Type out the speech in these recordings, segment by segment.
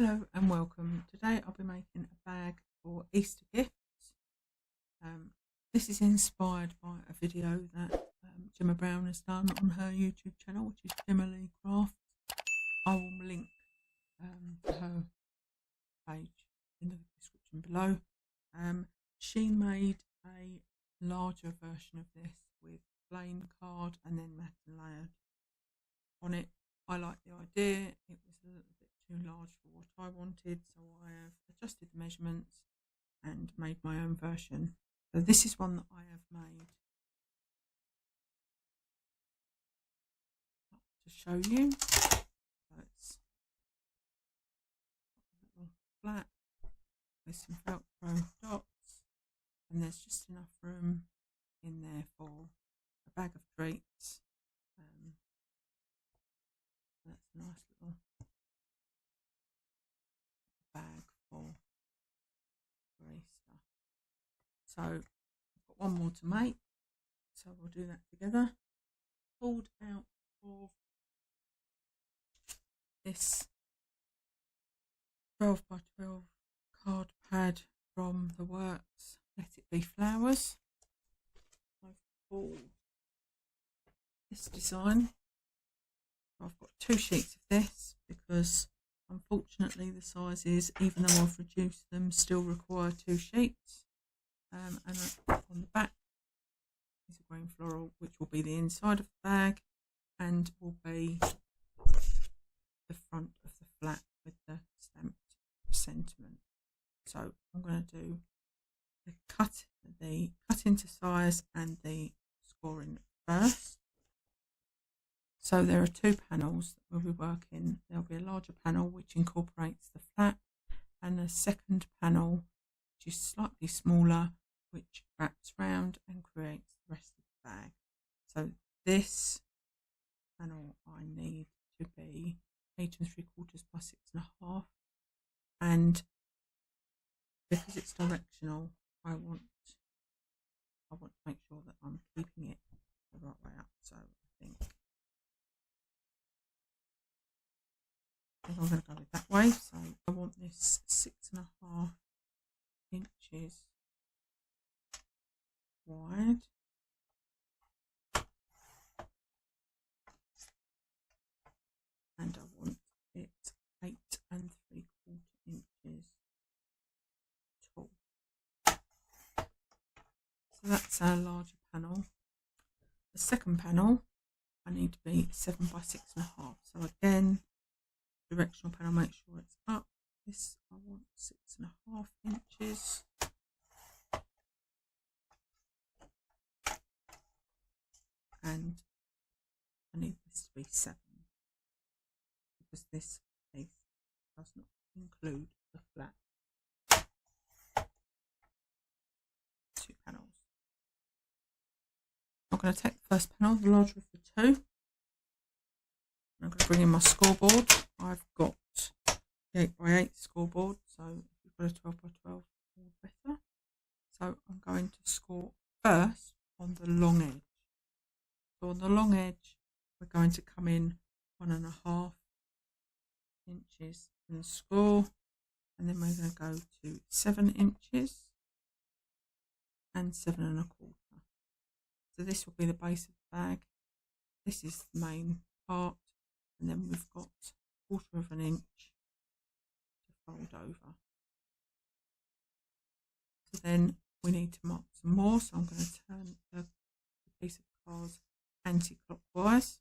Hello and welcome. Today I'll be making a bag for Easter gifts. This is inspired by a video that Gemma Brown has done on her YouTube channel, which is Gemma Lee Crafts. I will link to her page in the description below. She made a larger version of this with plain card and then matte and layered on it. I like the idea. It was a little bit too large for what I wanted, so I have adjusted the measurements and made my own version. So this is one that I have made to show you. So it's a little flat with some Velcro dots, and there's just enough room in there for a bag of treats. That's a nice little bag for Easter. So I've got one more to make, so we'll do that together. Pulled out of this 12 by 12 card pad from the Works Let It Be Flowers. I've pulled this design. I've got 2 sheets of this because unfortunately the sizes, even though I've reduced them, still require 2 sheets. And on the back is a green floral, which will be the inside of the bag and will be the front of the flap with the stamped sentiment. So I'm going to do the cut into size and the scoring first. So there are 2 panels that we'll be working. There'll be a larger panel which incorporates the flap, and a second panel which is slightly smaller, which wraps round and creates the rest of the bag. So this panel I need to be 8 3/4 by 6.5, and because it's directional, I want to make sure that I'm keeping it the right way up. So I think I'm going to go with that way. So I want this 6.5 inches wide, and I want it 8 3/4 inches tall. So that's our larger panel. The second panel I need to be 7 by 6.5. So again, directional panel, make sure it's up. This I want 6.5 inches. And I need this to be 7 because this piece does not include the flap. 2 panels. I'm going to take the first panel, the larger of the 2. I'm going to bring in my scoreboard. I've got the 8 by 8 scoreboard, so if you've got a 12 by 12, all better. So I'm going to score first on the long edge. So on the long edge, we're going to come in 1.5 inches and score, and then we're going to go to 7 inches and 7.25. So this will be the base of the bag. This is the main part. And then we've got 1/4 inch to fold over. So then we need to mark some more. So I'm going to turn the piece of cards anti-clockwise,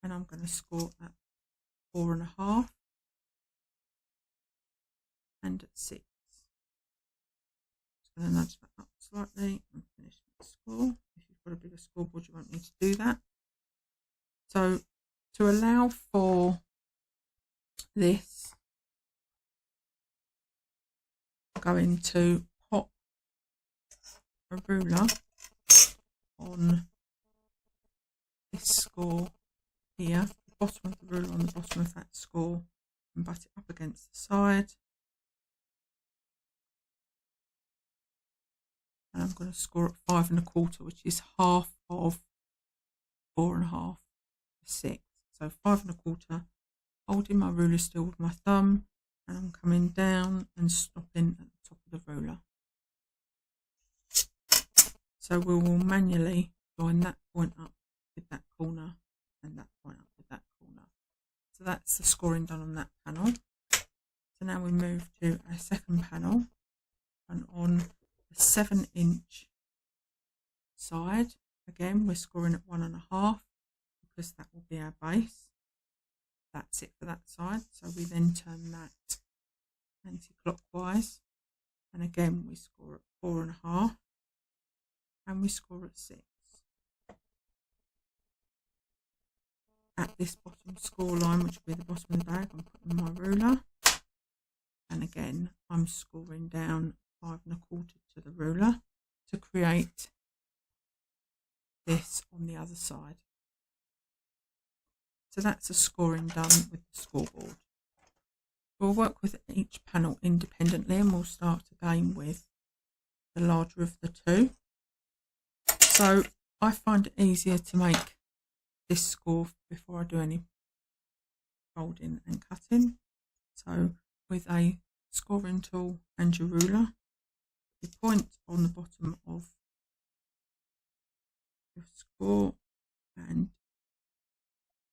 and I'm going to score at 4.5 and at 6. Just going to nudge that up slightly and finish the score. If you've got a bigger scoreboard, you won't need to do that. So to allow for this, I'm going to pop a ruler on this score here, the bottom of the ruler on the bottom of that score, and butt it up against the side. And I'm going to score at 5 1/4, which is half of 4.5 to 6. So 5 1/4 holding my ruler still with my thumb, and I'm coming down and stopping at the top of the ruler. So we will manually join that point up with that corner and that point up with that corner. So that's the scoring done on that panel. So now we move to our second panel, and on the 7-inch side, again we're scoring at 1.5 because that will be our base. That's it for that side. So we then turn that anti-clockwise, and again we score at 4.5, and we score at 6. At this bottom score line, which will be the bottom of the bag, I'm putting my ruler, and again I'm scoring down 5.25 to the ruler to create this on the other side. So that's a scoring done with the scoreboard. We'll work with each panel independently, and we'll start again with the larger of the two. So I find it easier to make this score before I do any folding and cutting. So with a scoring tool and your ruler, you point on the bottom of your score and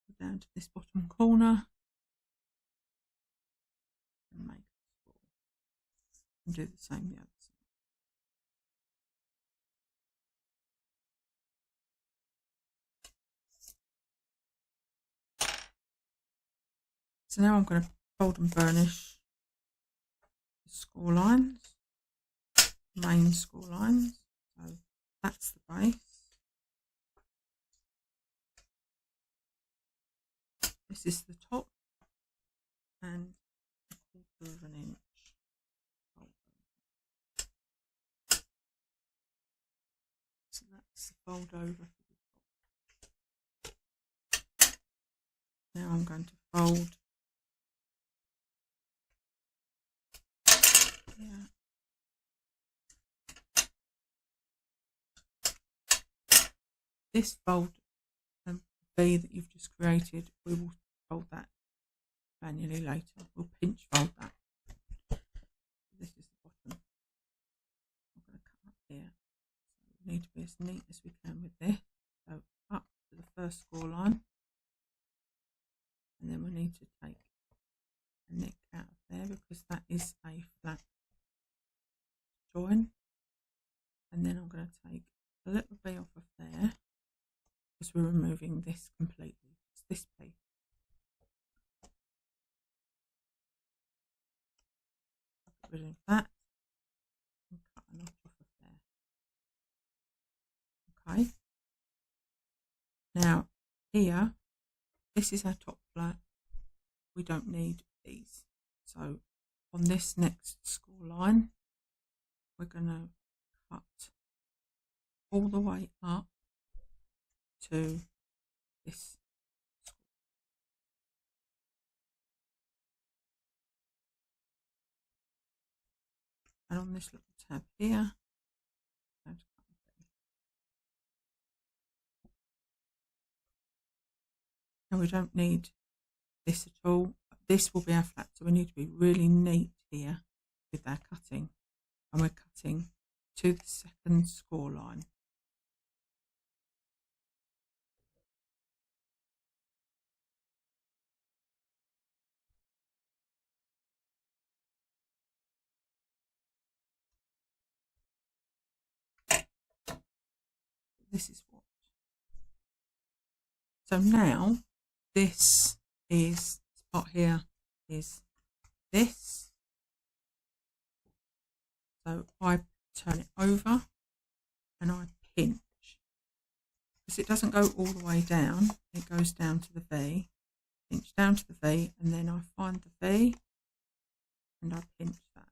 go down to this bottom corner and make a score, and do the same the other side. So now I'm going to fold and burnish the score lines, main score lines. So that's the base. This is the top, and 1/4 inch. So that's the fold over for the top. Now I'm going to fold here. This fold V that you've just created, we will fold that manually later. We'll pinch fold that. This is the bottom. I'm going to cut up here. So we need to be as neat as we can with this. So up to the first score line, and then we need to take a nick out of there because that is a flat join. And then I'm going to take a little bit off of there because we're removing this completely. It's this piece. Get rid of that and cut a knot off of there. Okay. Now here, this is our top flat. We don't need these. So on this next score line, we're going to cut all the way up to this. And on this little tab here, and we don't need this at all. This will be our flat, so we need to be really neat here with our cutting. And we're cutting to the second score line. This is what. So now this spot here is this. So I turn it over and I pinch. Because it doesn't go all the way down, it goes down to the V. Pinch down to the V, and then I find the V and I pinch that.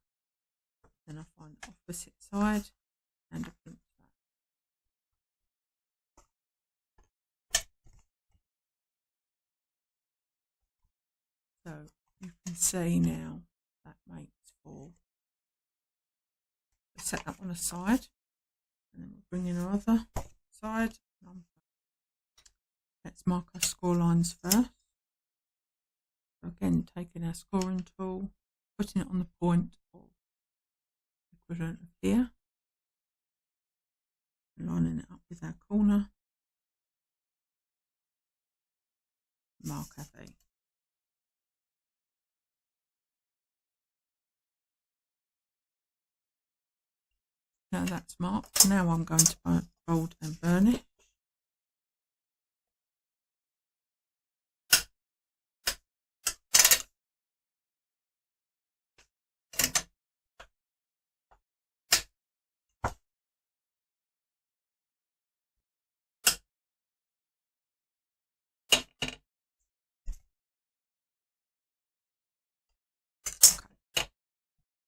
Then I find the opposite side and I pinch that. So you can see now that makes 4. Set that one aside, and then we'll bring in our other side. Let's mark our score lines first. So again, taking our scoring tool, putting it on the point of the equivalent of here, lining it up with our corner, mark our V. Now that's marked. Now I'm going to fold and burnish.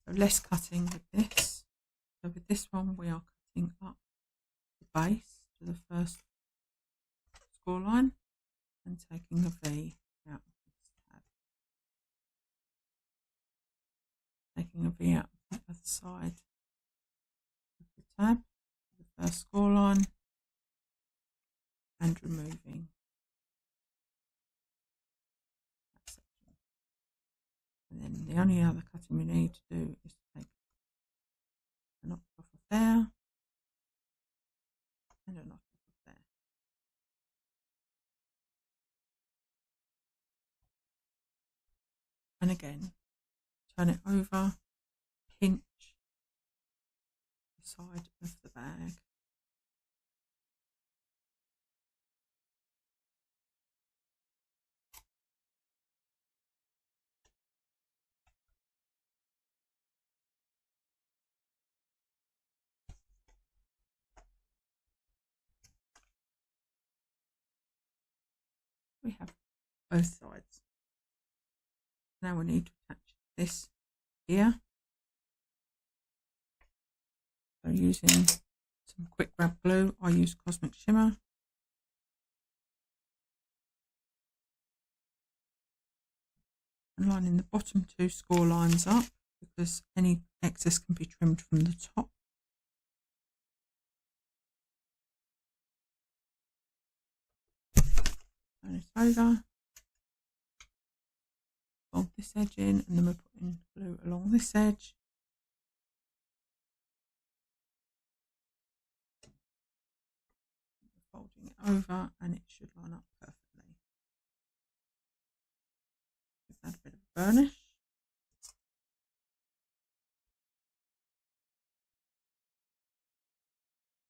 So less cutting with this. So with this one we are cutting up the base to the first score line and taking a V out of this tab. Taking a V out of the other side of the tab, the first score line, and removing that section. And then the only other cutting we need to do is to take a knot off of there and a knot off of there. And again, turn it over, pinch the side of the bag. We have both sides. Now we need to attach this here. So using some quick grab glue, I use Cosmic Shimmer. And lining the bottom two score lines up because any excess can be trimmed from the top. Turn it over. Fold this edge in, and then we're putting glue along this edge. Folding it over, and it should line up perfectly. Give that a bit of burnish.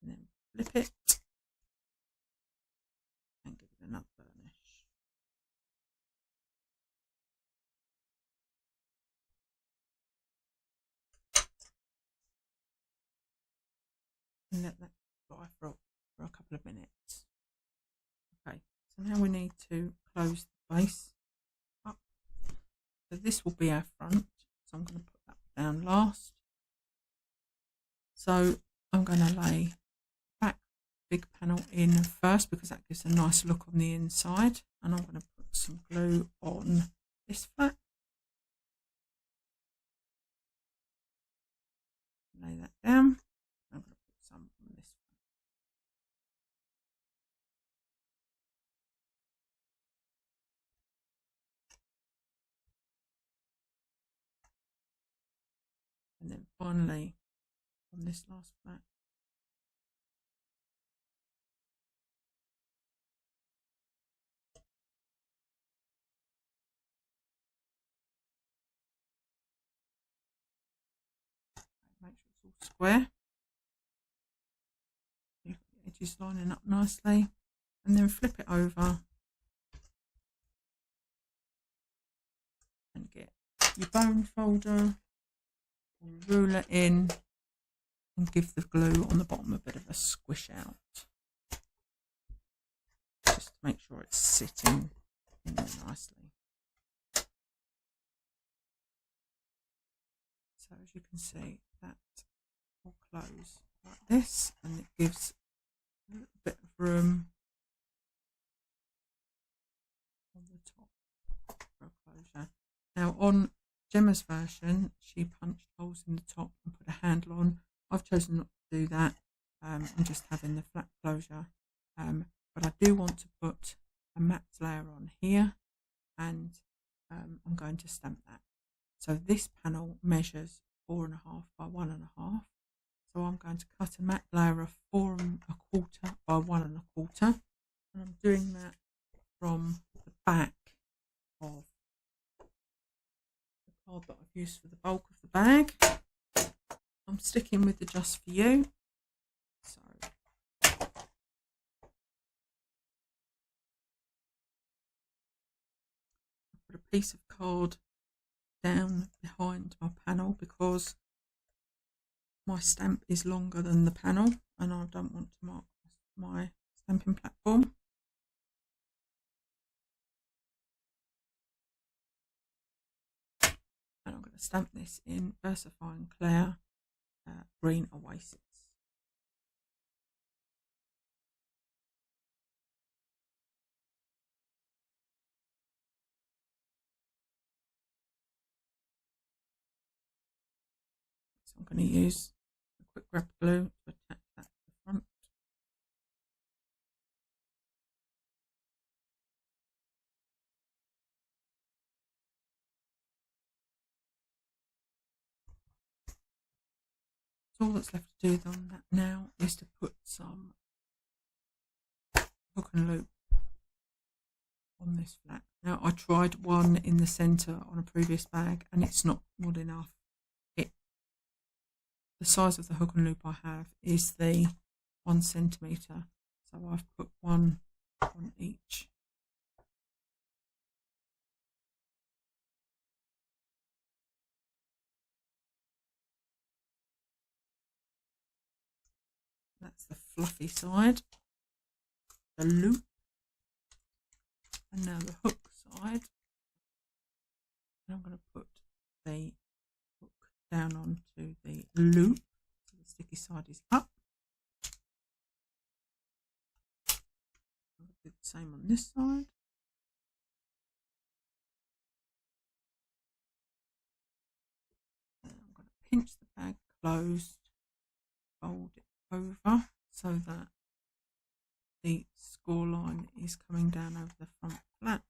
And then flip it and give it another burnish. And let that dry for a couple of minutes. Okay, so now we need to close the base up. So this will be our front, so I'm going to put that down last. So I'm going to lay back big panel in first because that gives a nice look on the inside, and I'm going to put some glue on this flap. Lay that down. I'm going to put some on this one. And then finally on this last flap. Make sure it's all square. You've got the edges lining up nicely, and then flip it over and get your bone folder or ruler in and give the glue on the bottom a bit of a squish out, just to make sure it's sitting in there nicely. So as you can see, that will close like this, and it gives a little bit of room on the top for a closure. Now on Gemma's version, she punched holes in the top and put a handle on. I've chosen not to do that. I'm just having the flat closure, but I do want to put a matte layer on here and I'm going to stamp that. So this panel measures 4.5 by 1.5. So I'm going to cut a matte layer of 4.25 by 1.25, and I'm doing that from the back of the card that I've used for the bulk of the bag. I'm sticking with the Just For You. So put a piece of card down behind my panel because my stamp is longer than the panel and I don't want to mark my stamping platform. And I'm going to stamp this in Versafine Clair Green Oasis. So I'm going to use a quick grab glue to attach that to the front. So all that's left to do on that now is to put some hook and loop on this flap. Now I tried one in the centre on a previous bag and it's not good enough. The size of the hook and loop I have is the 1 centimetre, so I've put one on each. That's the fluffy side, the loop, and now the hook side. And I'm going to put the hook down onto the loop, so the sticky side is up. I'll do the same on this side. And I'm going to pinch the bag closed, fold it over so that the score line is coming down over the front flap.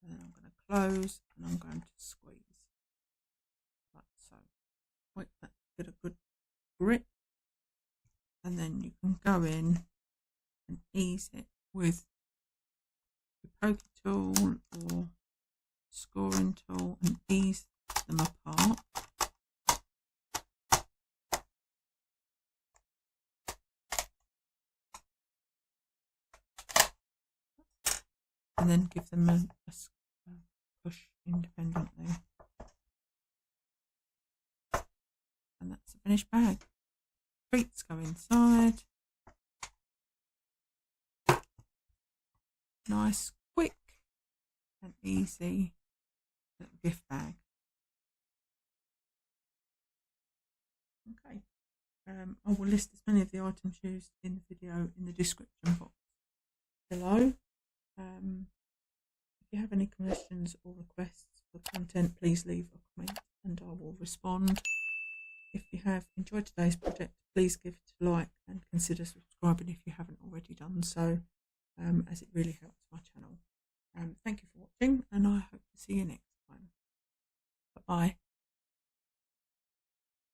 And then I'm going to close and I'm going to squeeze like so. Wait for that to get a good grip, and then you can go in and ease it with the pokey tool or scoring tool and ease them apart. And then give them a push independently. And that's the finished bag. Treats go inside. Nice, quick and easy little gift bag. Okay. I will list as many of the items used in the video in the description box below. If you have any questions or requests for content, please leave a comment and I will respond. If you have enjoyed today's project, please give it a like and consider subscribing if you haven't already done so, as it really helps my channel. Thank you for watching and I hope to see you next time. Bye-bye.